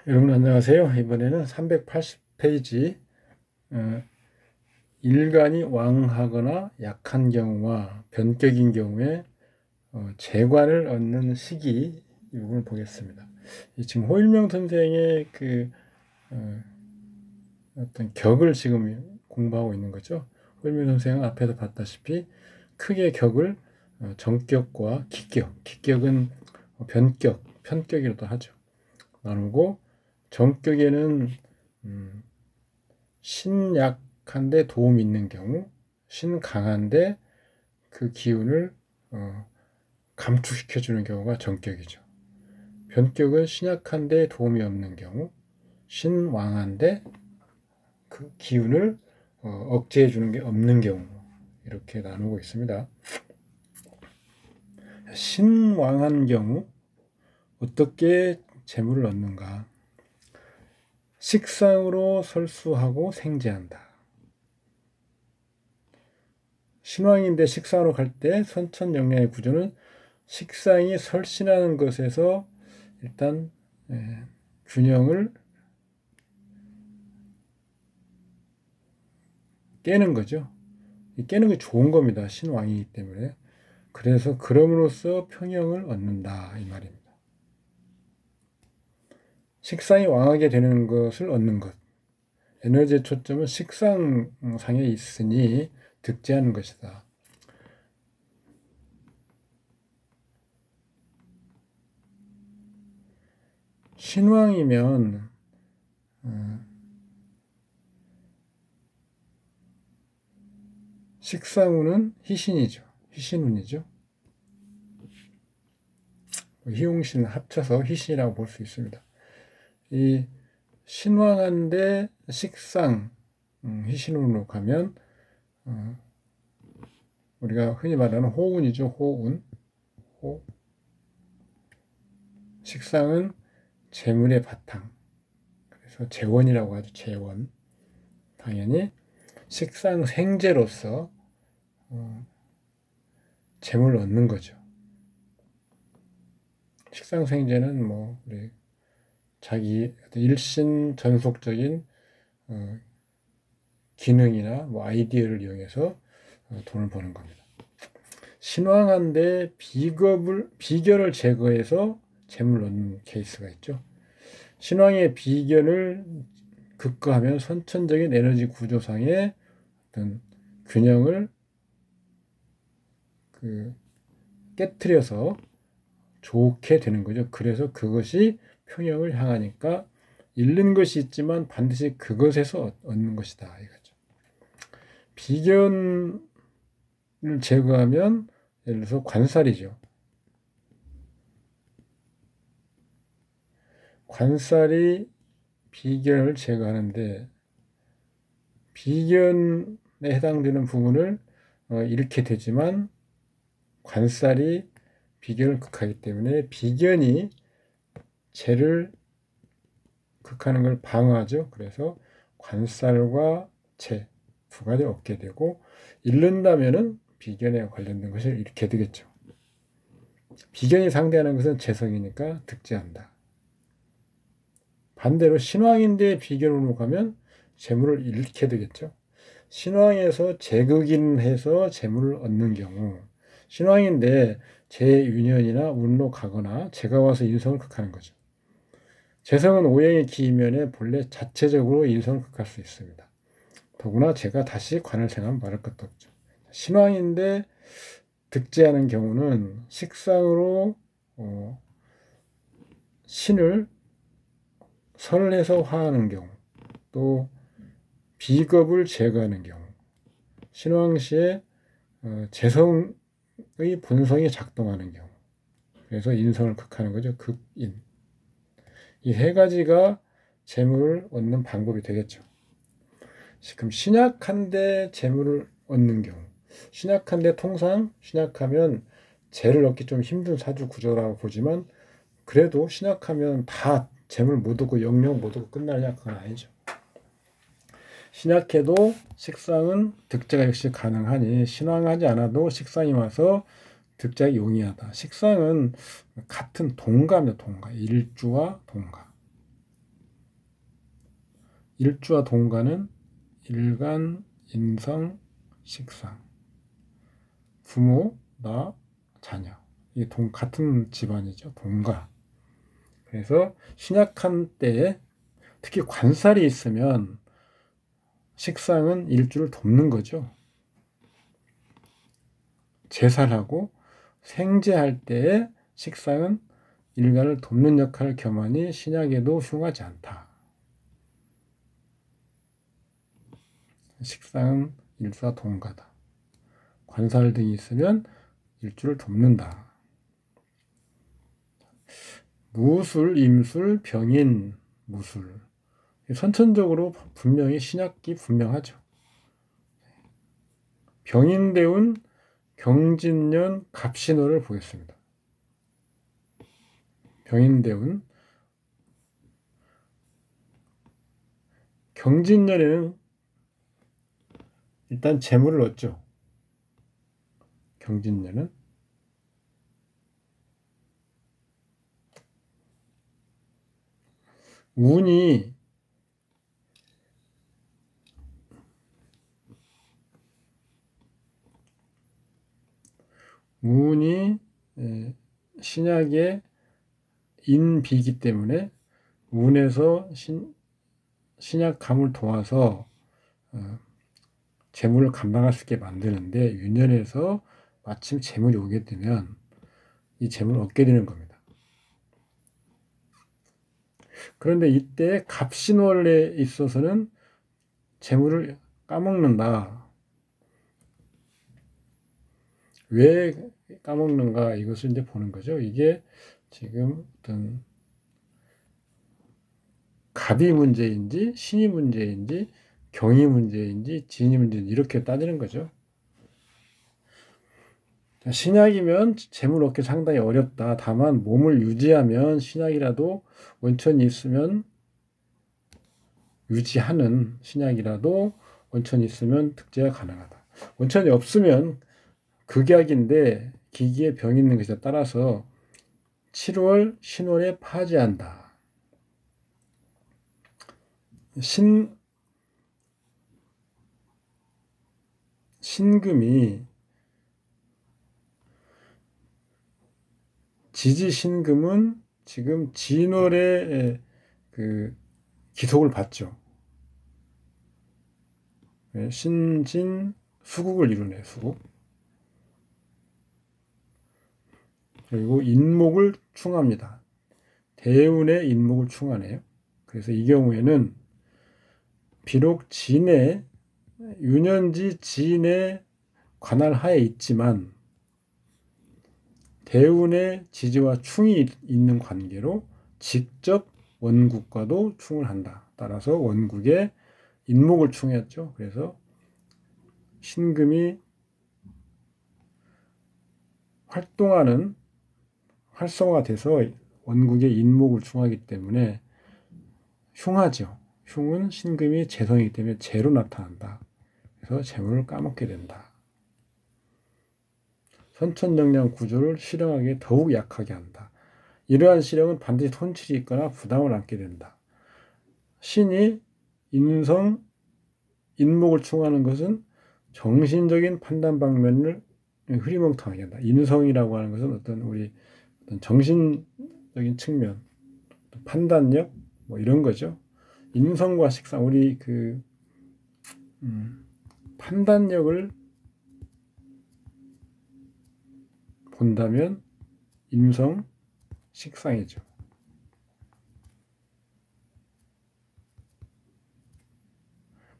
여러분 안녕하세요. 이번에는 380페이지 일간이 왕하거나 약한 경우와 변격인 경우에 재관을 얻는 시기 이 부분을 보겠습니다. 지금 호일명 선생의 어떤 격을 지금 공부하고 있는 거죠. 호일명 선생은 앞에서 봤다시피 크게 격을 정격과 기격, 기격은 변격, 편격이라도 하죠. 나누고 정격에는 신약한데 도움이 있는 경우, 신강한데 그 기운을 감축시켜주는 경우가 정격이죠. 변격은 신약한데 도움이 없는 경우, 신왕한데 그 기운을 억제해주는 게 없는 경우, 이렇게 나누고 있습니다. 신왕한 경우 어떻게 재물을 얻는가? 식상으로 설수하고 생재한다. 신왕인데 식상으로 갈 때 선천영양의 구조는 식상이 설신하는 것에서 일단 균형을 깨는 거죠. 깨는 게 좋은 겁니다. 신왕이기 때문에. 그래서 그럼으로써 평형을 얻는다 이 말입니다. 식상이 왕하게 되는 것을 얻는 것. 에너지의 초점은 식상상에 있으니 득제하는 것이다. 신왕이면 식상운은 희신이죠. 희신운이죠. 희용신 합쳐서 희신이라고 볼 수 있습니다. 이 신왕한데 식상 희신운으로 가면 우리가 흔히 말하는 호운이죠. 호운. 호. 식상은 재물의 바탕. 그래서 재원이라고 하죠. 재원. 당연히 식상 생재로서 재물을 얻는 거죠. 식상 생재는 뭐 우리 자기 일신 전속적인 기능이나 뭐 아이디어를 이용해서 돈을 버는 겁니다. 신왕한데 비결을 제거해서 재물을 얻는 케이스가 있죠. 신왕의 비결을 극화하면 선천적인 에너지 구조상의 어떤 균형을 깨트려서 좋게 되는 거죠. 그래서 그것이 평형을 향하니까 잃는 것이 있지만 반드시 그것에서 얻는 것이다 이거죠. 비견을 제거하면 예를 들어서 관살이죠. 관살이 비견을 제거하는데 비견에 해당되는 부분을 잃게 되지만 관살이 비견을 극하기 때문에 비견이 재를 극하는 걸 방어하죠. 그래서 관살과 재 두 가지를 얻게 되고 잃는다면은 비견에 관련된 것을 잃게 되겠죠. 비견이 상대하는 것은 재성이니까 득제한다. 반대로 신왕인데 비견으로 가면 재물을 잃게 되겠죠. 신왕에서 재극인해서 재물을 얻는 경우 신왕인데 재윤현이나 운로 가거나 재가 와서 인성을 극하는 거죠. 재성은 오행의 기이면에 본래 자체적으로 인성을 극할 수 있습니다. 더구나 제가 다시 관을 생각하면 말할 것도 없죠. 신왕인데 득제하는 경우는 식상으로 신을 설해서 화하는 경우, 또 비겁을 제거하는 경우, 신왕시에 재성의 본성이 작동하는 경우, 그래서 인성을 극하는 거죠. 극인. 이 세 가지가 재물을 얻는 방법이 되겠죠. 지금 신약한데 재물을 얻는 경우, 신약한데 통상 신약하면 재를 얻기 좀 힘든 사주 구조라고 보지만 그래도 신약하면 다 재물 못 얻고 영영 못 얻고 끝나냐? 그건 아니죠. 신약해도 식상은 득제가 역시 가능하니 신왕하지 않아도 식상이 와서 득제가 용이하다. 식상은 같은 동가입니다. 동가. 일주와 동가. 일주와 동가는 일간, 인성, 식상. 부모, 나, 자녀. 이게 같은 집안이죠. 동가. 그래서 신약한 때에 특히 관살이 있으면 식상은 일주를 돕는 거죠. 제살하고 생제할 때에 식상은 일간을 돕는 역할을 겸하니 신약에도 흉하지 않다. 식상은 일수와 동가다. 관살 등이 있으면 일주를 돕는다. 무술, 임술, 병인, 무술. 선천적으로 분명히 신약이 분명하죠. 병인대운 경진년 갑신호를 보겠습니다. 병인대운 경진년에는 일단 재물을 얻죠. 경진년은 운이 신약의 인비이기 때문에 운에서 신약감을 도와서 재물을 감당할 수 있게 만드는데 유년에서 마침 재물이 오게 되면 이 재물을 얻게 되는 겁니다. 그런데 이때 갑신월에 있어서는 재물을 까먹는다. 왜 까먹는가 이것을 이제 보는 거죠. 이게 지금 어떤 갑이 문제인지 신이 문제인지 경이 문제인지 진이 문제인지 이렇게 따지는 거죠. 신약이면 재물 얻기 상당히 어렵다. 다만 몸을 유지하면 신약이라도 원천이 있으면 유지하는 신약이라도 원천이 있으면 특제가 가능하다. 원천이 없으면 극약인데 기기에 병이 있는 것에 따라서 7월 신월에 파지한다. 신금이 지지신금은 지금 진월에 그 기속을 받죠. 신진 수국을 이루네. 수국. 그리고 인목을 충합니다. 대운의 인목을 충하네요. 그래서 이 경우에는 비록 진의 유년지 진의 관할 하에 있지만 대운의 지지와 충이 있는 관계로 직접 원국과도 충을 한다. 따라서 원국에 인목을 충했죠. 그래서 신금이 활성화돼서 원국에 인목을 충하기 때문에 흉하죠. 흉은 신금이 재성이기 때문에 재로 나타난다. 그래서 재물을 까먹게 된다. 선천영양 구조를 실행하기에 더욱 약하게 한다. 이러한 실행은 반드시 손실이 있거나 부담을 안게 된다. 신이 인성, 인목을 충하는 것은 정신적인 판단 방면을 흐리멍텅하게 한다. 인성이라고 하는 것은 어떤 정신적인 측면, 판단력, 뭐 이런 거죠. 인성과 식상, 우리 판단력을 본다면 인성, 식상이죠.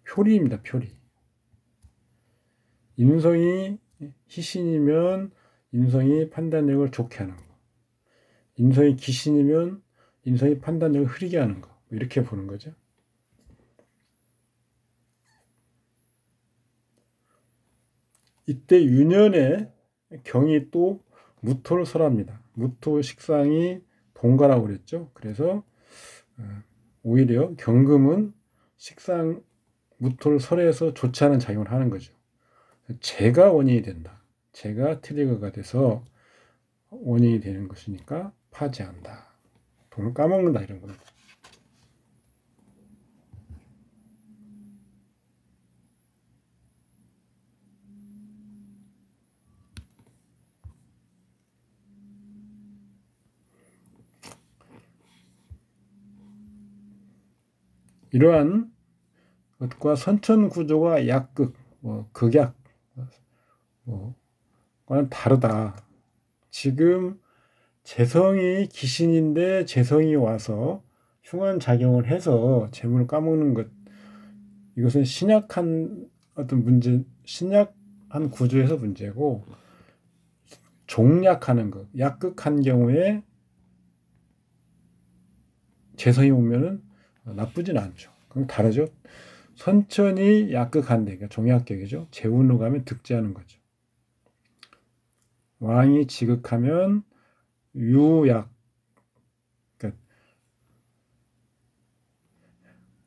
표리입니다. 표리. 인성이 희신이면 인성이 판단력을 좋게 하는 거. 인성이 기신이면 인성이 판단력을 흐리게 하는 거. 이렇게 보는 거죠. 이때 유년에 경이 또 무토를 설합니다. 무토 식상이 동가라고 그랬죠. 그래서 오히려 경금은 식상 무토를 설해서 좋지 않은 작용을 하는 거죠. 재가 원인이 된다. 재가 트리거가 돼서 원인이 되는 것이니까 파지한다. 돈을 까먹는다 이런 겁니다. 이러한 것과 선천 구조가 약극, 극약, 과는 다르다. 지금 재성이 귀신인데 재성이 와서 흉한 작용을 해서 재물을 까먹는 것, 이것은 신약한 어떤 문제, 신약한 구조에서 문제고, 종약하는 것, 약극한 경우에 재성이 오면은 나쁘진 않죠. 그럼 다르죠. 선천이 약극한데, 그러니까 종약격이죠. 재운으로 가면 득제하는 거죠. 왕이 지극하면 유약, 그러니까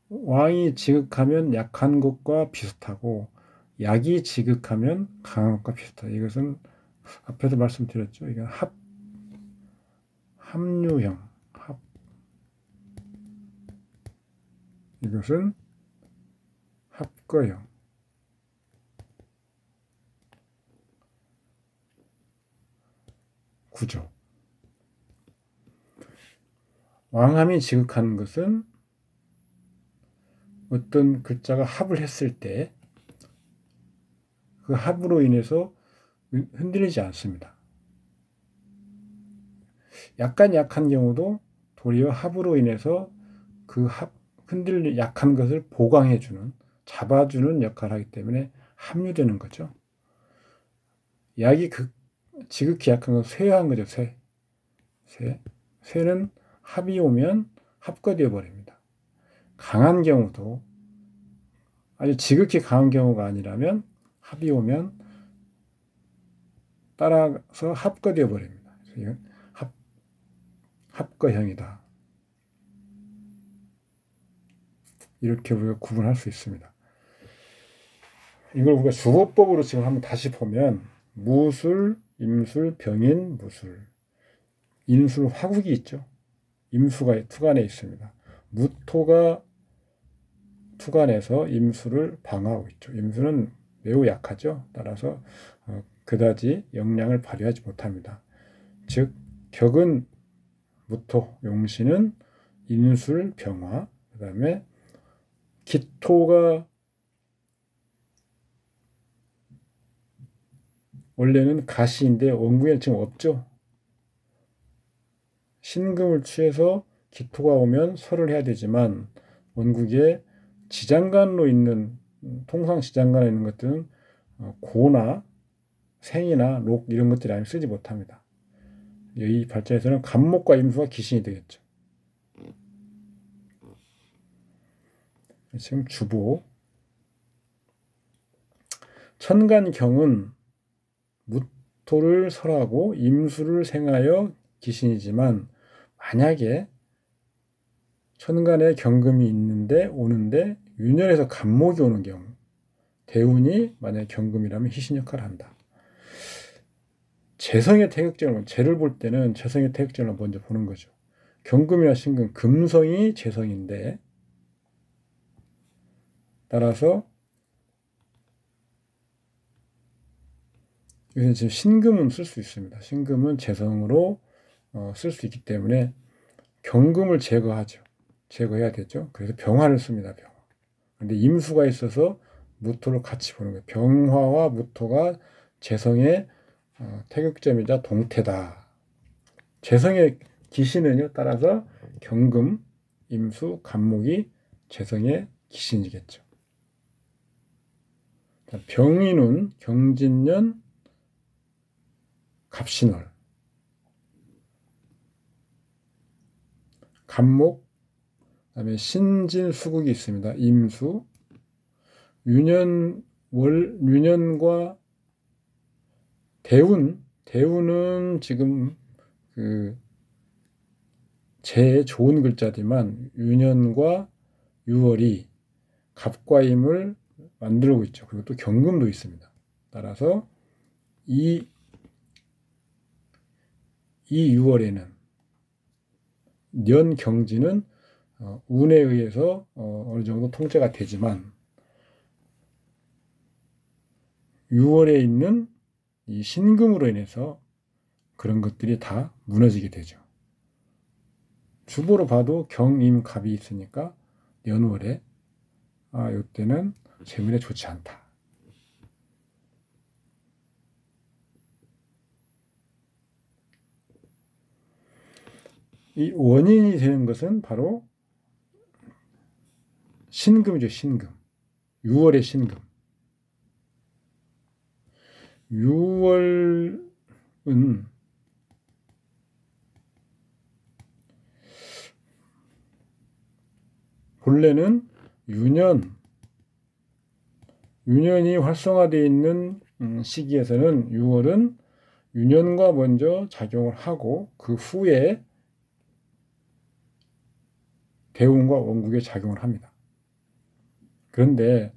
왕이 지극하면 약한 것과 비슷하고, 약이 지극하면 강한 것과 비슷하다. 이것은 앞에도 말씀드렸죠. 이건 합류형, 이것은 합거형. 구조. 왕함이 지극한 것은 어떤 글자가 합을 했을 때 그 합으로 인해서 흔들리지 않습니다. 약간 약한 경우도 도리어 합으로 인해서 그 약한 것을 보강해주는, 잡아주는 역할을 하기 때문에 합류되는 거죠. 약이 지극히 약한 건 쇠한 거죠. 쇠는 합이 오면 합거되어 버립니다. 강한 경우도 아주 지극히 강한 경우가 아니라면 합이 오면 따라서 합거되어 버립니다. 그래서 이건 합거형이다. 이렇게 우리가 구분할 수 있습니다. 이걸 우리가 주거법으로 지금 한번 다시 보면 무술, 임술, 병인, 무술, 인술, 화국이 있죠. 임수가 투간에 있습니다. 무토가 투간에서 임수를 방어하고 있죠. 임수는 매우 약하죠. 따라서 그다지 역량을 발휘하지 못합니다. 즉 격은 무토, 용신은 인술, 병화, 그 다음에 기토가 원래는 가시인데 원국에는 지금 없죠. 신금을 취해서 기토가 오면 설을 해야 되지만 원국에 지장간으로 있는 통상 지장간에 있는 것들은 고나 생이나 록 이런 것들이 아니면 쓰지 못합니다. 이 발전에서는 간목과 임수가 기신이 되겠죠. 지금 주보 천간경은 무토를 설하고 임수를 생하여 기신이지만 만약에 천간에 경금이 있는데 오는데 윤혈에서 간목이 오는 경우 대운이 만약에 경금이라면 희신 역할을 한다. 재성의 태극점을 재를 볼 때는 재성의 태극점을 먼저 보는 거죠. 경금이나 신금, 금성이 재성인데 따라서 여기서 지금 신금은 쓸 수 있습니다. 신금은 재성으로 쓸 수 있기 때문에 경금을 제거하죠. 제거해야 되죠. 그래서 병화를 씁니다. 병화. 근데 임수가 있어서 무토를 같이 보는 거예요. 병화와 무토가 재성의 태극점이자 동태다. 재성의 기신은요, 따라서 경금, 임수, 간목이 재성의 기신이겠죠. 병인은 경진년, 갑신월, 간목, 그다음에 신진수국이 있습니다. 임수, 유년과 대운은 지금 제일 좋은 글자지만 유년과 유월이 갑과 임을 만들고 있죠. 그리고 또 경금도 있습니다. 따라서 이 6월에는 년 경지는 운에 의해서 어느 정도 통제가 되지만 6월에 있는 이 신금으로 인해서 그런 것들이 다 무너지게 되죠. 주보로 봐도 경임갑이 있으니까 연월에 이때는 재물에 좋지 않다. 이 원인이 되는 것은 바로 신금이죠. 신금. 6월의 신금. 6월은 본래는 유년이 활성화되어 있는 시기에서는 6월은 유년과 먼저 작용을 하고 그 후에 대운과 원국에 작용을 합니다. 그런데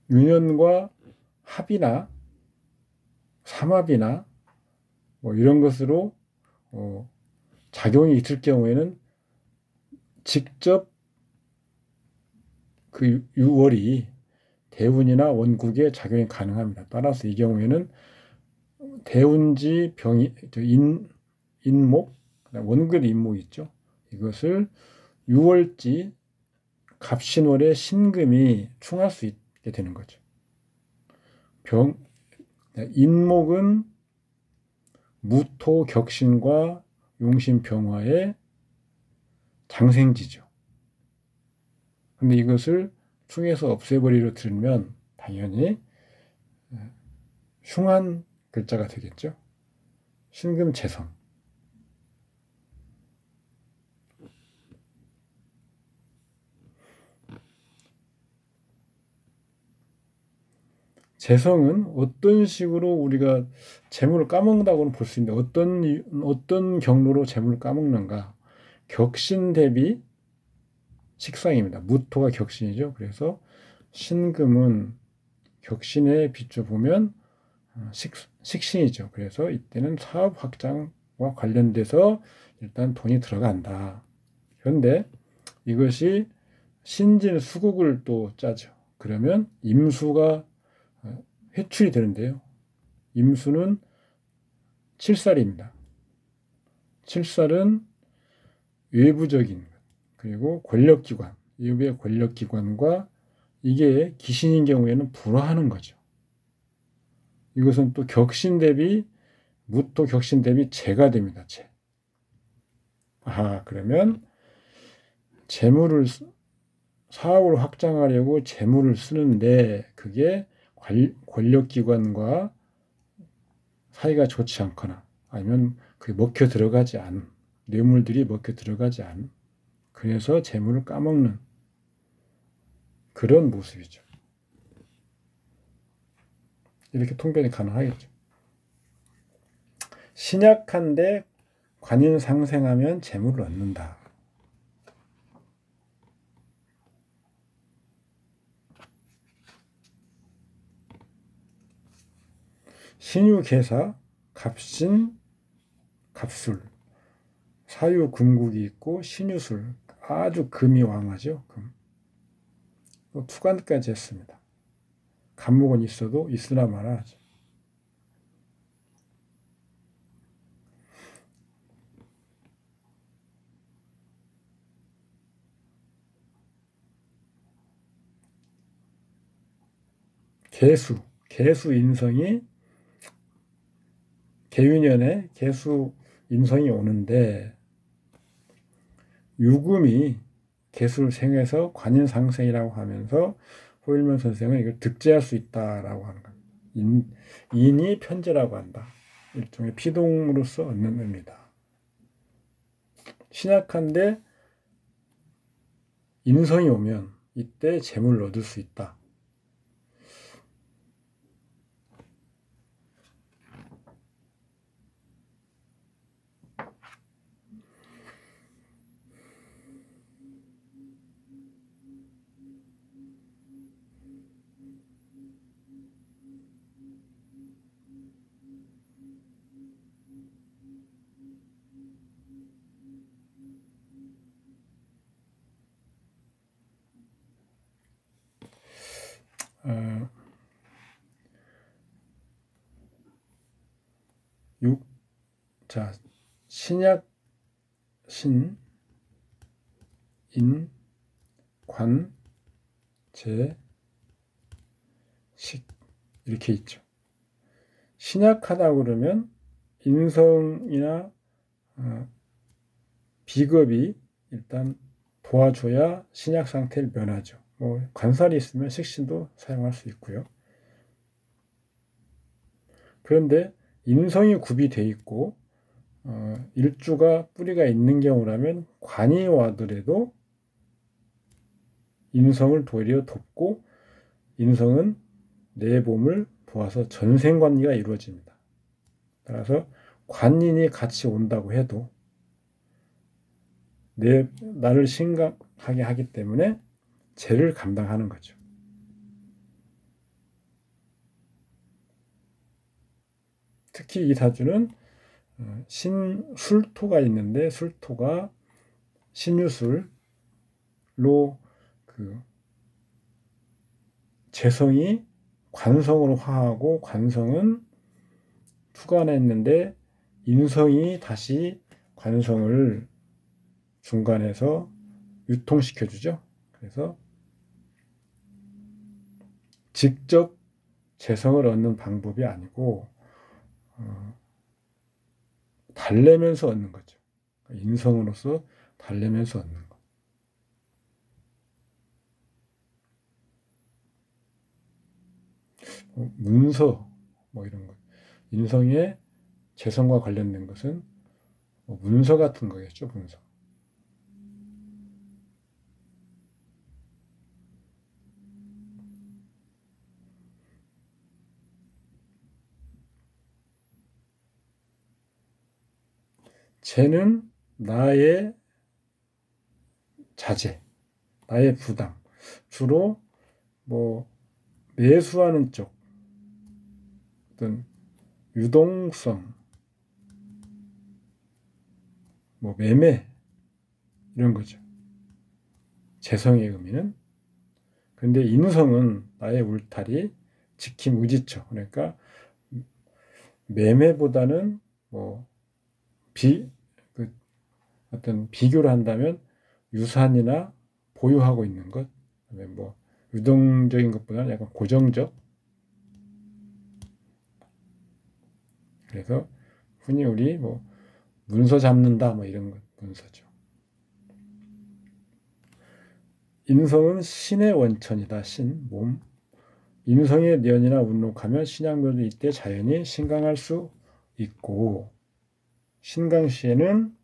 유년과 합이나 삼합이나 뭐 이런 것으로 작용이 있을 경우에는 직접 그 6월이 대운이나 원국에 작용이 가능합니다. 따라서 이 경우에는 대운지 인목, 원국에도 인목이 있죠. 이것을 6월지 갑신월의 신금이 충할 수 있게 되는 거죠. 인목은 무토 격신과 용신 병화의 장생지죠. 근데 이것을 충에서 없애버리려 들면 당연히 흉한 글자가 되겠죠. 신금재성. 재성은 어떤 식으로 우리가 재물을 까먹는다고는 볼 수 있는데 어떤 경로로 재물을 까먹는가? 격신 대비 식상입니다. 무토가 격신이죠. 그래서 신금은 격신에 비춰보면 식신이죠. 그래서 이때는 사업 확장과 관련돼서 일단 돈이 들어간다. 그런데 이것이 신진 수국을 또 짜죠. 그러면 임수가 회출이 되는데요. 임수는 칠살입니다. 칠살은 외부적인 것, 그리고 권력기관, 외부의 권력기관과 이게 기신인 경우에는 불화하는 거죠. 이것은 또 격신 대비 무토 격신 대비 재가 됩니다. 재. 그러면 재물을 사업을 확장하려고 재물을 쓰는데 그게 권력기관과 사이가 좋지 않거나 아니면 그게 먹혀 들어가지 않은 뇌물들이 먹혀 들어가지 않은 그래서 재물을 까먹는 그런 모습이죠. 이렇게 통변이 가능하겠죠. 신약한데 관인 상생하면 재물을 얻는다. 신유계사, 갑신, 갑술, 사유금국이 있고 신유술, 아주 금이 왕하죠. 금. 투관까지 했습니다. 간목은 있어도 있으나 마나 하죠. 개수 인성이 개유년에 개수 인성이 오는데 유금이 개수를 생해서 관인상생이라고 하면서 호일면 선생은 이걸 득제할 수 있다라고 하는 겁니다. 인이 편제라고 한다. 일종의 피동으로서 얻는 의미다. 신약한데 인성이 오면 이때 재물을 얻을 수 있다. 신약 신 인, 관, 재, 식 이렇게 있죠. 신약하다 그러면 인성이나 비겁이 일단 도와줘야 신약 상태를 면하죠. 뭐 관살이 있으면 식신도 사용할 수 있고요. 그런데 인성이 구비되어 있고 일주가 뿌리가 있는 경우라면 관이 와더라도 인성을 도리어 돕고 인성은 내 몸을 도와서 전생관리가 이루어집니다. 따라서 관인이 같이 온다고 해도 나를 심각하게 하기 때문에 죄를 감당하는 거죠. 특히 이 사주는 술토가 있는데 술토가 신유술로 재성이 관성으로 화하고 관성은 투관했는데 인성이 다시 관성을 중간에서 유통시켜주죠. 그래서 직접 재성을 얻는 방법이 아니고 달래면서 얻는 거죠. 인성으로서 달래면서 얻는 거. 문서 뭐 이런 것. 인성의 재성과 관련된 것은 문서 같은 거겠죠. 문서. 재는 나의 자제, 나의 부담, 주로 뭐 매수하는 쪽, 어떤 유동성, 뭐 매매 이런 거죠. 재성의 의미는. 그런데 인성은 나의 울타리, 지킴, 의지처. 그러니까 매매보다는 뭐 어떤 비교를 한다면 유산이나 보유하고 있는 것, 그다음에 뭐 유동적인 것보다는 약간 고정적. 그래서 흔히 우리 뭐 문서 잡는다 뭐 이런 것 문서죠. 인성은 신의 원천이다. 신, 몸. 인성의 년이나 운록하면 신양묘도 이때 자연히 신강할 수 있고 신강시에는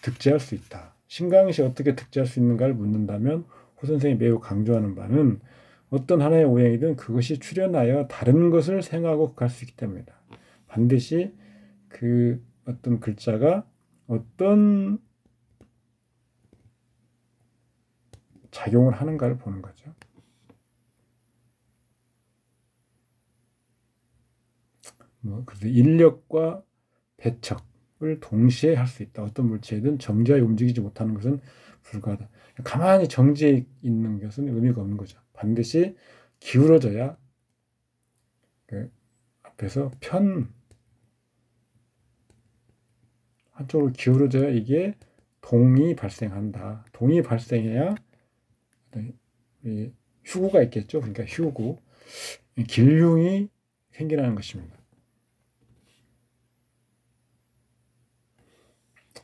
득제할 수 있다. 신강시 어떻게 득제할 수 있는가를 묻는다면 호 선생이 매우 강조하는 바는 어떤 하나의 오행이든 그것이 출현하여 다른 것을 생하고 갈 수 있기 때문이다. 반드시 그 어떤 글자가 어떤 작용을 하는가를 보는 거죠. 그래서 인력과 배척을 동시에 할 수 있다. 어떤 물체든 정지하에 움직이지 못하는 것은 불가하다. 가만히 정지해 있는 것은 의미가 없는 거죠. 반드시 기울어져야 그 앞에서 한쪽으로 기울어져야 이게 동이 발생한다. 동이 발생해야 휴구가 있겠죠. 그러니까 휴구, 길흉이 생기라는 것입니다.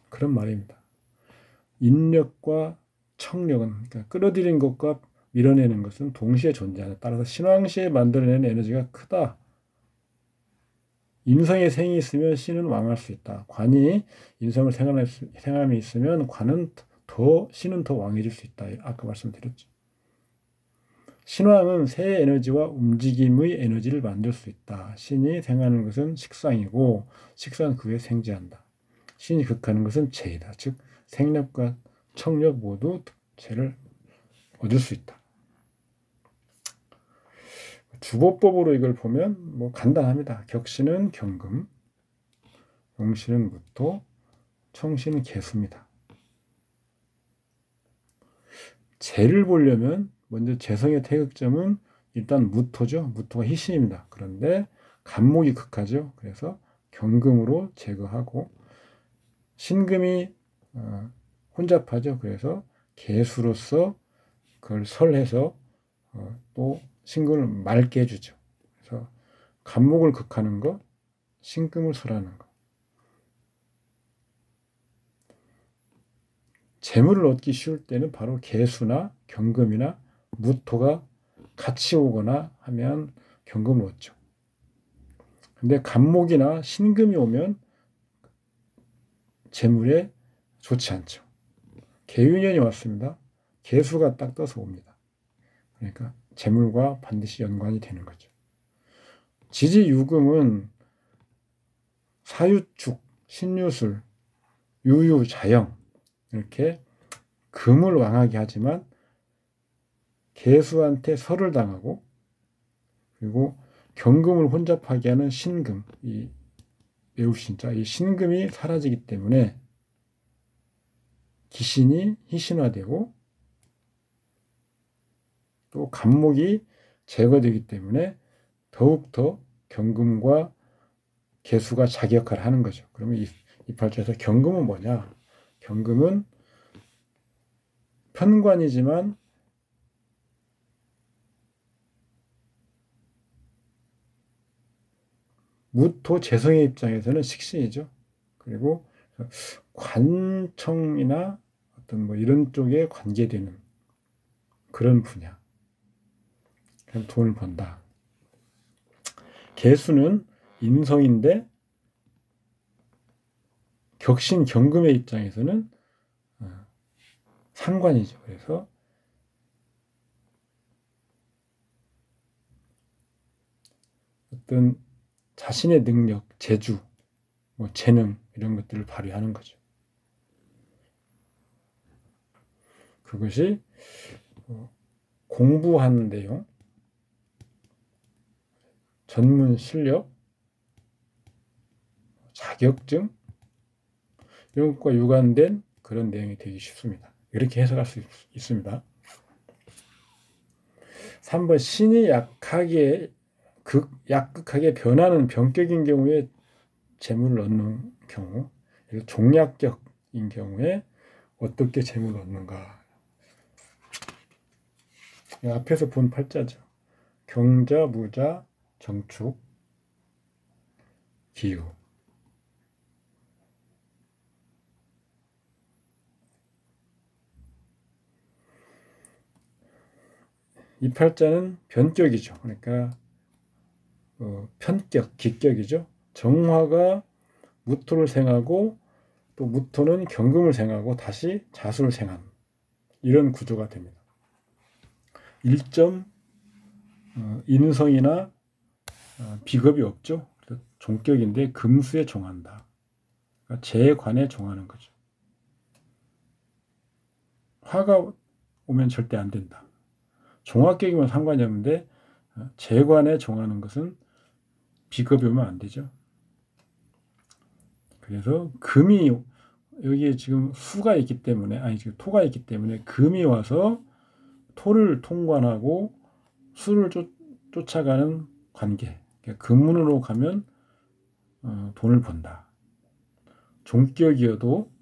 그런 말입니다. 인력과 청력은 그러니까 끌어들이는 것과 밀어내는 것은 동시에 존재한다. 따라서 신왕시에 만들어내는 에너지가 크다. 인성의 생이 있으면 신은 왕할 수 있다. 관이 인성을 생함이 있으면 신은 더 왕해질 수 있다. 아까 말씀드렸죠. 신왕은 새 에너지와 움직임의 에너지를 만들 수 있다. 신이 생하는 것은 식상이고 식상은 그에 생지한다. 신이 극하는 것은 재이다. 즉 생력과 청력 모두 재를 얻을 수 있다. 주보법으로 이걸 보면 뭐 간단합니다. 격신은 경금, 용신은 무토, 청신은 개수입니다. 재를 보려면 먼저 재성의 태극점은 일단 무토죠. 무토가 희신입니다. 그런데 간목이 극하죠. 그래서 경금으로 제거하고 신금이 혼잡하죠. 그래서 개수로서 그걸 설해서 또 신금을 맑게 해주죠. 그래서 간목을 극하는 것, 신금을 설하는 것. 재물을 얻기 쉬울 때는 바로 개수나 경금이나 무토가 같이 오거나 하면 경금을 얻죠. 근데 간목이나 신금이 오면 재물에 좋지 않죠. 개유년이 왔습니다. 개수가 딱 떠서 옵니다. 그러니까 재물과 반드시 연관이 되는 거죠. 지지유금은 사유축, 신유술, 유유, 자영 이렇게 금을 왕하게 하지만 개수한테 설을 당하고 그리고 경금을 혼잡하게 하는 신금, 이 매우신자, 이 신금이 사라지기 때문에 기신이 희신화되고 또 간목이 제거되기 때문에 더욱더 경금과 개수가 자기 역할을 하는 거죠. 그러면 이 팔자에서 경금은 뭐냐? 경금은 편관이지만 무토 재성의 입장에서는 식신이죠. 그리고 관청이나 어떤 뭐 이런 쪽에 관계되는 그런 분야. 그럼 돈을 번다. 개수는 인성인데 격신 경금의 입장에서는 상관이죠. 그래서 어떤 자신의 능력, 재주, 뭐 재능 이런 것들을 발휘하는 거죠. 그것이 공부하는 내용, 전문 실력, 자격증 이런 것과 유관된 그런 내용이 되기 쉽습니다. 이렇게 해석할 수 있습니다. 3번 신이 약극하게 변하는 병격인 경우에 재물을 얻는 경우, 종약격인 경우에 어떻게 재물을 얻는가. 앞에서 본 팔자죠. 경자, 무자, 정축, 기유. 이 팔자는 변격이죠. 그러니까 편격, 기격이죠. 정화가 무토를 생하고 또 무토는 경금을 생하고 다시 자수를 생하는 이런 구조가 됩니다. 1점 인성이나 비겁이 없죠. 종격인데 금수에 종한다. 그러니까 재관에 종하는 거죠. 화가 오면 절대 안 된다. 종합격이면 상관이 없는데 재관에 종하는 것은 비겁이 오면 안 되죠. 그래서 금이 여기에 지금 수가 있기 때문에 지금 토가 있기 때문에 금이 와서 토를 통관하고 수를 쫓아가는 관계. 그러니까 금문으로 가면 돈을 번다. 종격이어도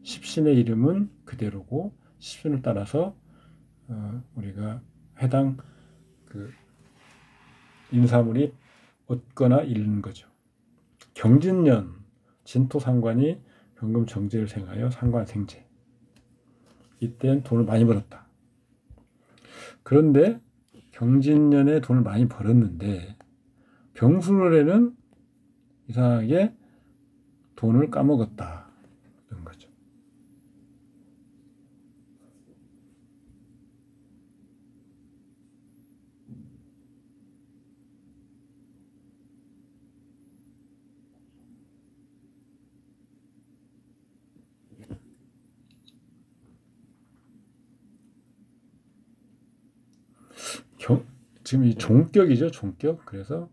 십신의 이름은 그대로고 십신을 따라서 우리가 해당 그 인사물이 얻거나 잃는 거죠. 경진년 진토상관이 경금 정제를 생하여 상관생재. 이때는 돈을 많이 벌었다. 그런데 경진년에 돈을 많이 벌었는데 병술월에는 이상하게 돈을 까먹었다. 이런 거죠. 지금 이 종격이죠. 종격. 그래서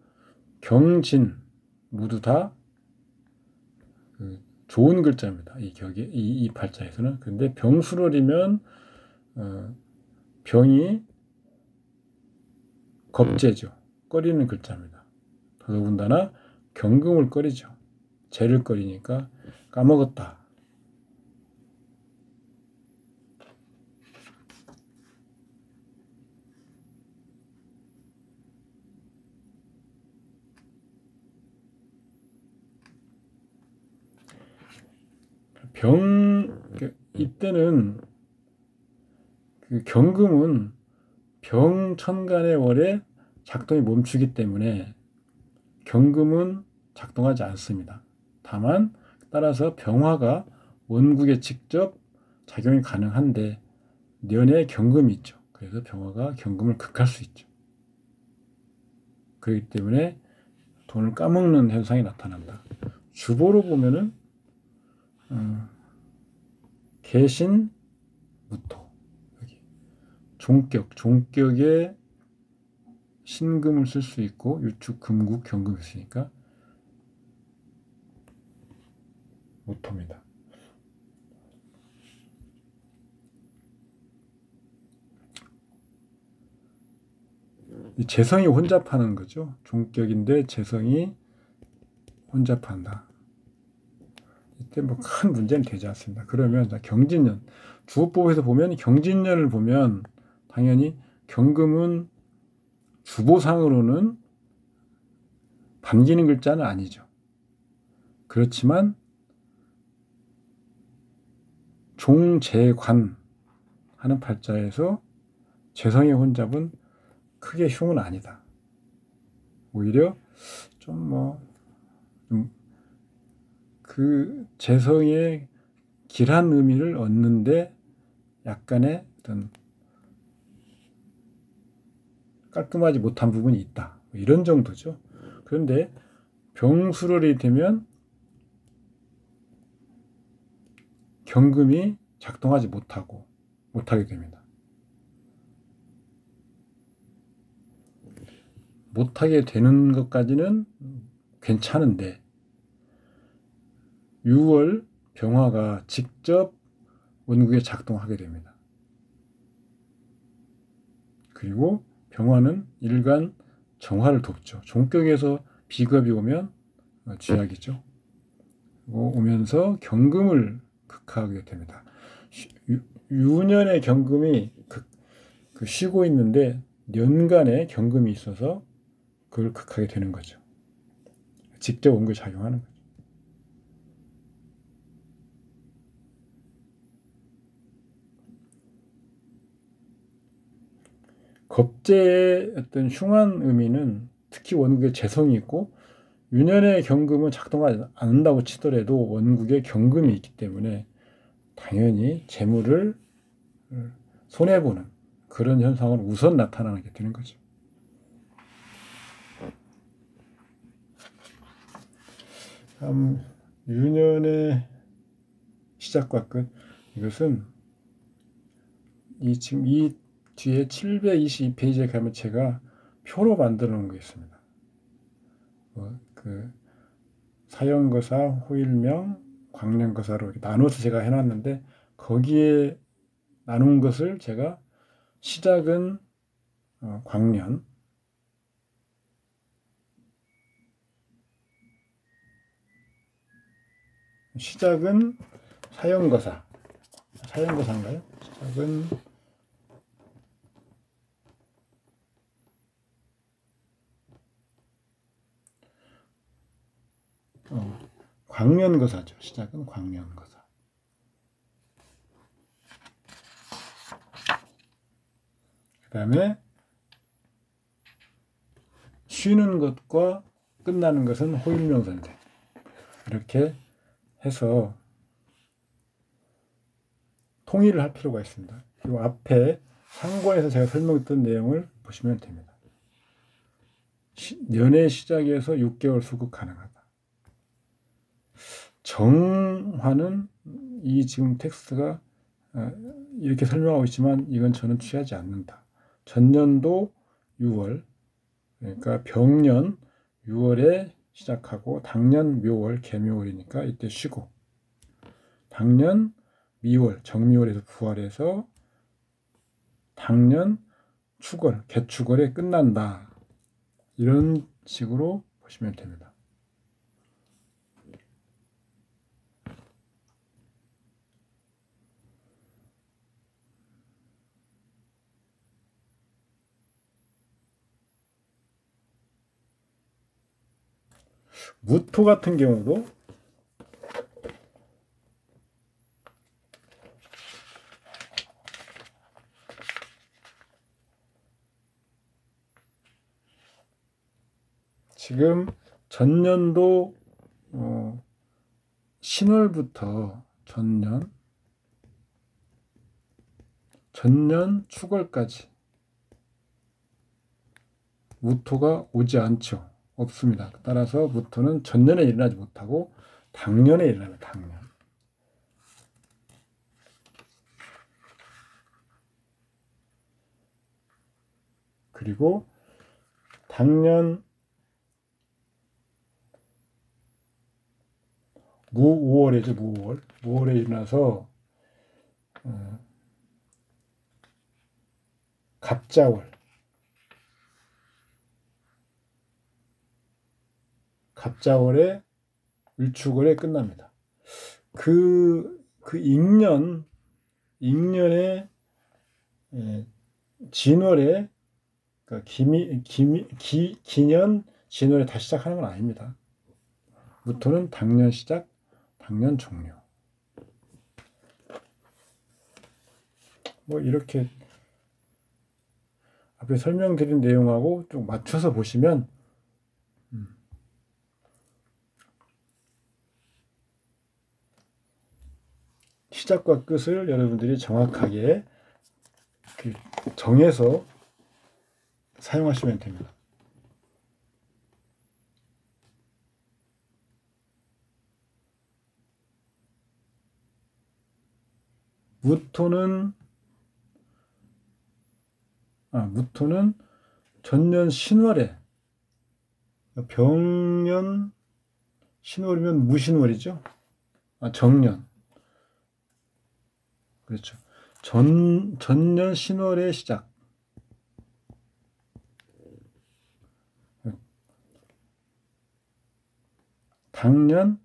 경진 모두 다 좋은 글자입니다. 이 격이 이 팔자에서는. 근데 병술월이면 병이 겁재죠. 꺼리는 글자입니다. 더더군다나 경금을 꺼리죠. 재를 꺼리니까 까먹었다. 이때는 그 경금은 병천간의 월에 작동이 멈추기 때문에 경금은 작동하지 않습니다. 다만 따라서 병화가 원국에 직접 작용이 가능한데 년에 경금이 있죠. 그래서 병화가 경금을 극할 수 있죠. 그렇기 때문에 돈을 까먹는 현상이 나타난다. 주보로 보면은 개신, 무토, 여기 종격에 신금을 쓸 수 있고 유축, 금국, 경금이 있으니까 무토입니다. 재성이 혼잡하는 거죠. 종격인데 재성이 혼잡한다. 이때 뭐 큰 문제는 되지 않습니다. 그러면 경진년, 주호법에서 보면 경진년을 보면 당연히 경금은 주보상으로는 반기는 글자는 아니죠. 그렇지만 종재관 하는 팔자에서 재성의 혼잡은 크게 흉은 아니다. 오히려 그 재성의 길한 의미를 얻는데 약간의 어떤 깔끔하지 못한 부분이 있다. 이런 정도죠. 그런데 병수월이 되면 경금이 작동하지 못하게 됩니다. 못하게 되는 것까지는 괜찮은데 6월 병화가 직접 원국에 작동하게 됩니다. 그리고 병화는 일간 정화를 돕죠. 종격에서 비겁이 오면 쥐약이죠. 오면서 경금을 극하게 됩니다. 유년의 경금이 쉬고 있는데 년간의 경금이 있어서 그걸 극하게 되는 거죠. 직접 원국에 작용하는 거죠. 겁재의 어떤 흉한 의미는 특히 원국에 재성이 있고 유년의 경금은 작동하지 않는다고 치더라도 원국에 경금이 있기 때문에 당연히 재물을 손해보는 그런 현상은 우선 나타나게 되는 거죠. 유년의 시작과 끝, 이것은 지금 이 뒤에 722페이지에 가면 제가 표로 만들어 놓은 게 있습니다. 사형거사, 호일명, 광년거사로 나눠서 제가 해놨는데 거기에 나눈 것을 제가 시작은 광년, 시작은 사형거사인가요? 시작은 광년거사죠. 시작은 광년거사. 그 다음에 쉬는 것과 끝나는 것은 호일명선생. 이렇게 해서 통일을 할 필요가 있습니다. 그리고 앞에 상관에서 제가 설명했던 내용을 보시면 됩니다. 연의 시작에서 6개월 수급 가능하다. 정화는 이 지금 텍스트가 이렇게 설명하고 있지만 이건 저는 취하지 않는다. 전년도 6월, 그러니까 병년 6월에 시작하고 당년 묘월, 개묘월이니까 이때 쉬고, 당년 미월, 정미월에서 부활해서 당년 축월, 개축월에 끝난다. 이런 식으로 보시면 됩니다. 무토 같은 경우도 지금 전년도 신월부터 전년 축월까지 무토가 오지 않죠. 없습니다. 따라서 무토는 전년에 일어나지 못하고 당년에 일어납니다. 당년. 그리고 당년 무오월이죠. 무월에 일어나서 갑자월에 을축월에 끝납니다. 그 익년에 진월에 그러니까 기년 진월에 다시 시작하는 건 아닙니다. 무토는 당년 시작, 당년 종료. 뭐 이렇게 앞에 설명드린 내용하고 좀 맞춰서 보시면 시작과 끝을 여러분들이 정확하게 정해서 사용하시면 됩니다. 무토는 전년 신월에, 병년 신월이면 무신월이죠. 정년. 그렇죠. 전년 신월의 시작. 당년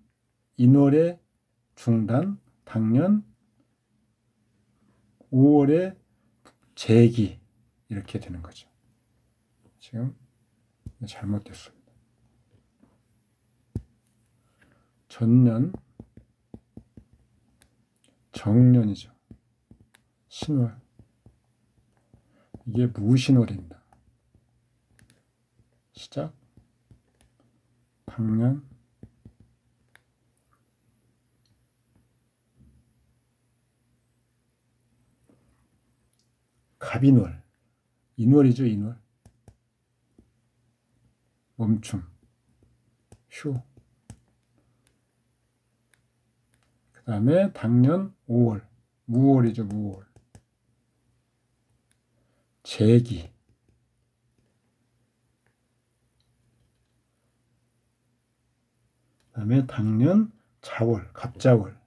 인월의 중단, 당년 5월의 재기, 이렇게 되는 거죠. 지금 잘못됐습니다. 전년 정년이죠. 신월. 이게 무신월입니다. 시작 당년 갑인월. 인월이죠. 인월. 멈춤. 휴. 그 다음에 당년 5월. 무월이죠. 무월. 재기. 그 다음에 당년 자월. 갑자월.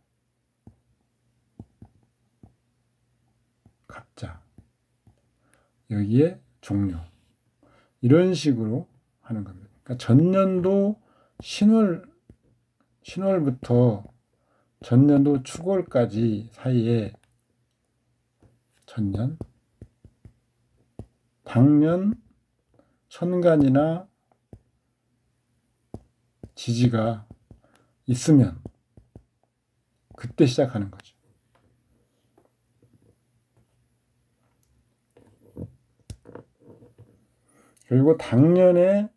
갑자. 여기에 종료. 이런 식으로 하는 겁니다. 그러니까 전년도 신월부터 전년도 축월까지 사이에 전년, 당년 천간이나 지지가 있으면 그때 시작하는 거죠. 그리고 당년에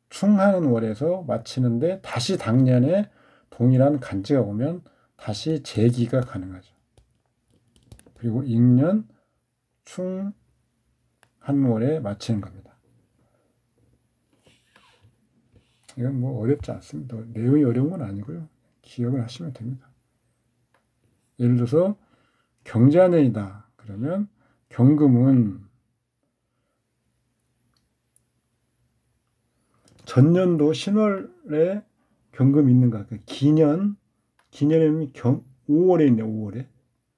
충하는 월에서 마치는데 다시 당년에 동일한 간지가 오면 다시 재기가 가능하죠. 그리고 익년 충한 월에 마치는 겁니다. 이건 뭐 어렵지 않습니다. 내용이 어려운 건 아니고요. 기억을 하시면 됩니다. 예를 들어서 경자년이다. 그러면 경금은 전년도 신월에 경금이 있는가? 기년에는 5월에 있네. 5월에.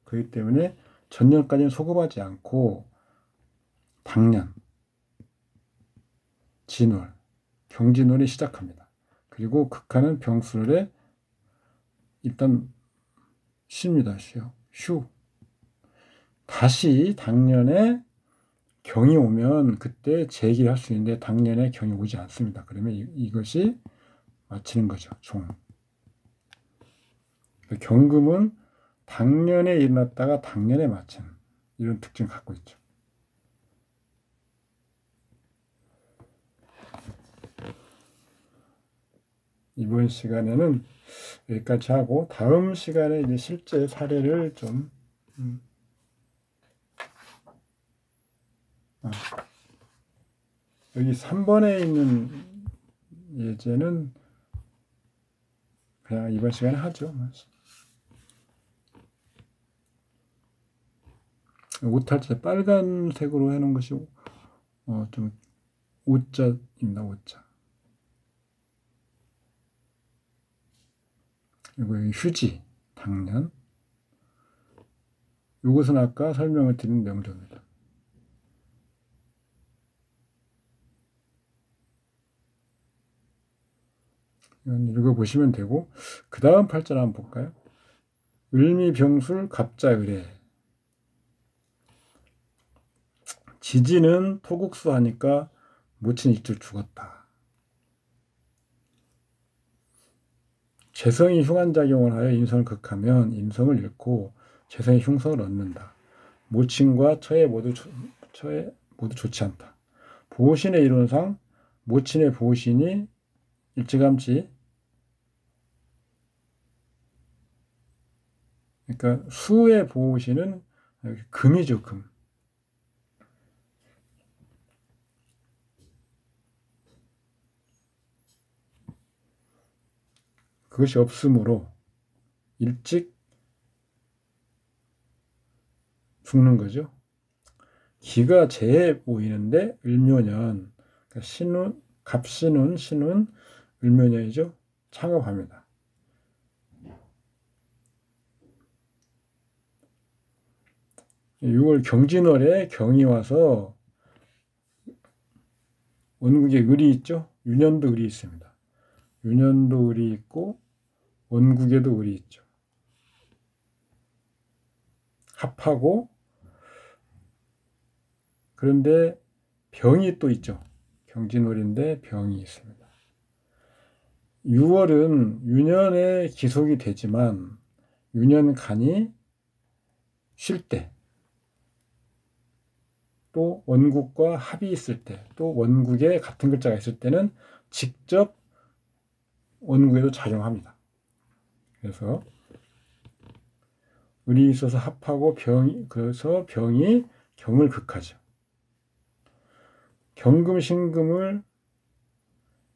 그렇기 때문에 전년까지는 소급하지 않고 당년, 진월, 경진월이 시작합니다. 그리고 극한은 병술월에 일단 쉽니다. 휴. 다시 당년에 경이 오면 그때 재기를 할 수 있는데 당년에 경이 오지 않습니다. 그러면 이것이 마치는 거죠. 종. 경금은 당년에 일어났다가 당년에 마치는 이런 특징을 갖고 있죠. 이번 시간에는 여기까지 하고 다음 시간에 이제 실제 사례를 좀 여기 3번에 있는 예제는 그냥 이번 시간에 하죠. 오탈자 빨간색으로 해놓은 것이 좀 오자입니다. 오자. 그리고 여기 휴지, 당년. 이것은 아까 설명을 드린 명조입니다. 이건 읽어보시면 되고 그 다음 팔자를 한번 볼까요? 을미병술 갑자을에 지지는 토국수 하니까 모친 일찍 죽었다. 재성이 흉한작용을 하여 인성을 극하면 인성을 잃고 재성이 흉성을 얻는다. 모친과 처에 모두 좋지 않다. 보신의 이론상 모친의 보신이 일찌감치 그러니까 수의 보신은 금이죠. 금. 그것이 없으므로 일찍 죽는 거죠. 기가 재해 보이는데 을묘년, 그러니까 신운, 갑신운, 신운, 을묘년이죠. 창업합니다. (6월) 경진월에 경이 와서 원국에 을이 있죠. 유년도 을이 있습니다. 유년도 을이 있고 원국에도 을이 있죠. 합하고 그런데 병이 또 있죠. 경진월인데 병이 있습니다. 6월은 유년에 기속이 되지만 유년간이 쉴 때, 또 원국과 합이 있을 때, 또 원국에 같은 글자가 있을 때는 직접 원국에도 작용합니다. 그래서 을이 있어서 합하고 그래서 병이 경을 극하죠. 경금, 신금을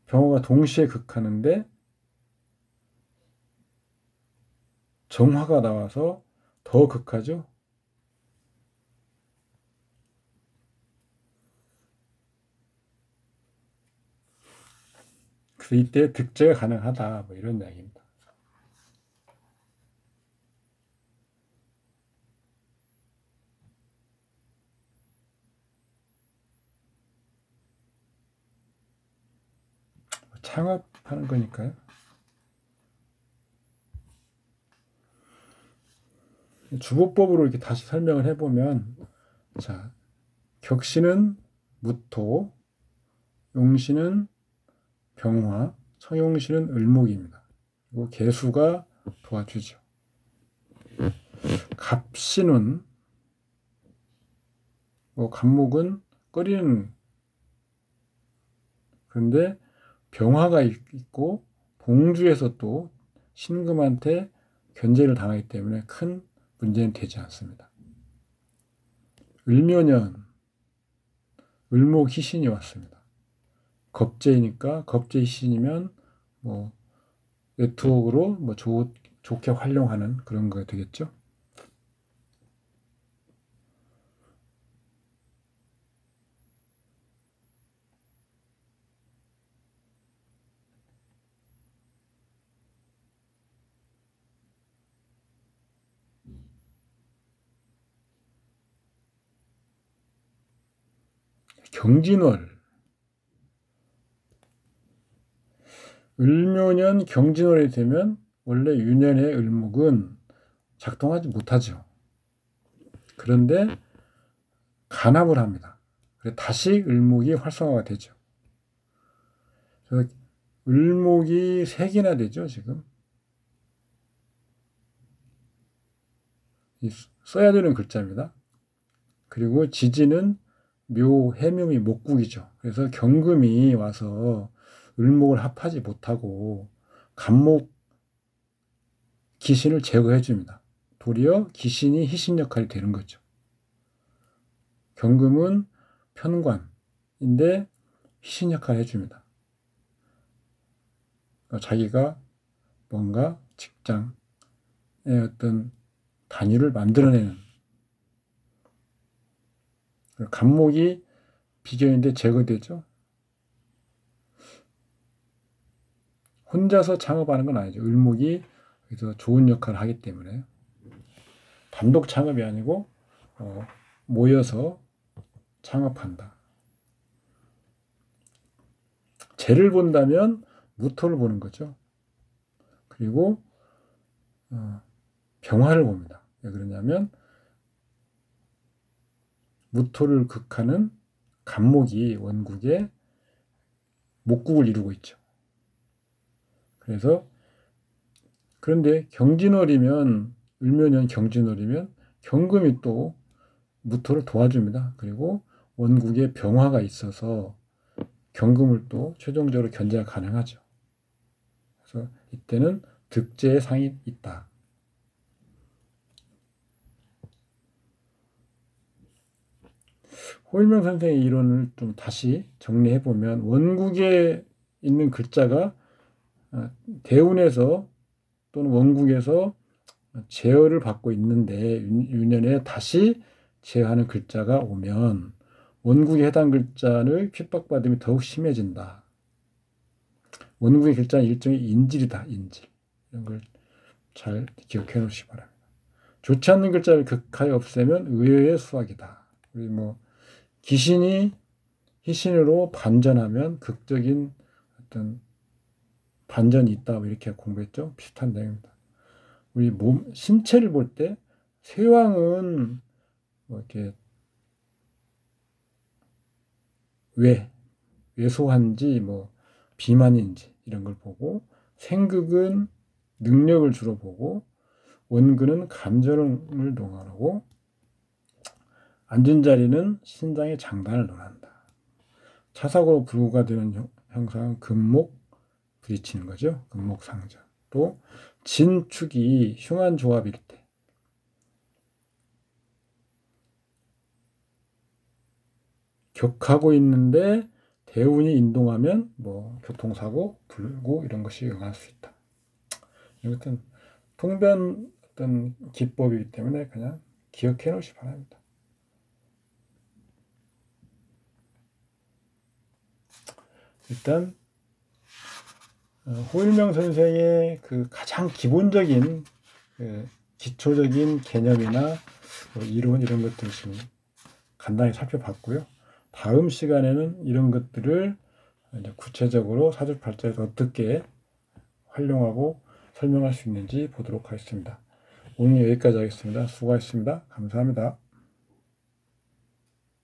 병호가 동시에 극하는데 정화가 나와서 더 극하죠. 그래서 이때 득제가 가능하다, 뭐 이런 이야기입니다. 창업하는 거니까요. 주보법으로 이렇게 다시 설명을 해보면, 자, 격신은 무토, 용신은 병화, 청용신은 을목입니다. 그리고 개수가 도와주죠. 갑신은 갑목은 끓이는, 그런데 병화가 있고 동주에서 또 신금한테 견제를 당하기 때문에 큰 문제는 되지 않습니다. 을묘년 을목 희신이 왔습니다. 겁재이니까 겁재 희신이면 네트워크로 좋게 활용하는 그런 거 되겠죠. 경진월 을묘년 경진월이 되면 원래 유년의 을목은 작동하지 못하죠. 그런데 간합을 합니다. 그래서 다시 을목이 활성화가 되죠. 그래서 을목이 3개나 되죠. 지금 써야 되는 글자입니다. 그리고 지지는 묘, 해묘이 목국이죠. 그래서 경금이 와서 을목을 합하지 못하고 간목 귀신을 제거해 줍니다. 도리어 귀신이 희신 역할이 되는 거죠. 경금은 편관인데 희신 역할을 해줍니다. 자기가 뭔가 직장의 어떤 단위를 만들어내는, 간목이 비견인데 제거되죠. 혼자서 창업하는 건 아니죠. 을목이 그래서 좋은 역할을 하기 때문에 단독 창업이 아니고 모여서 창업한다. 재를 본다면 무토를 보는 거죠. 그리고 병화를 봅니다. 왜 그러냐면 무토를 극하는 간목이 원국에 목국을 이루고 있죠. 그래서 그런데 경진월이면, 을묘년 경진월이면 경금이 또 무토를 도와줍니다. 그리고 원국에 병화가 있어서 경금을 또 최종적으로 견제가 가능하죠. 그래서 이때는 득제의 상이 있다. 호일명 선생의 이론을 좀 다시 정리해보면, 원국에 있는 글자가 대운에서 또는 원국에서 제어를 받고 있는데 유년에 다시 제어하는 글자가 오면 원국에 해당 글자를 핍박받음이 더욱 심해진다. 원국의 글자는 일종의 인질이다. 인질. 이런 걸 잘 기억해 놓으시기 바랍니다. 좋지 않는 글자를 극하여 없애면 의외의 수확이다. 우리 귀신이 희신으로 반전하면 극적인 어떤 반전이 있다. 이렇게 공부했죠. 비슷한 내용입니다. 우리 몸, 신체를 볼 때 쇠왕은 이렇게 왜소한지 비만인지 이런 걸 보고, 생극은 능력을 주로 보고, 원근은 감정을 논하고, 앉은 자리는 신장의 장단을 논한다. 차삭으로 불구가 되는 형상은 금목 부딪히는 거죠. 금목상전. 또 진축이 흉한 조합일 때, 격하고 있는데 대운이 인동하면 교통사고, 불구 이런 것이 일어날 수 있다. 이것은 통변 어떤 기법이기 때문에 그냥 기억해 놓으시기 바랍니다. 일단 호일명 선생의 그 가장 기본적인 기초적인 개념이나 이론 이런 것들 좀 간단히 살펴봤고요. 다음 시간에는 이런 것들을 이제 구체적으로 사주팔자에서 어떻게 활용하고 설명할 수 있는지 보도록 하겠습니다. 오늘 여기까지 하겠습니다. 수고하셨습니다. 감사합니다.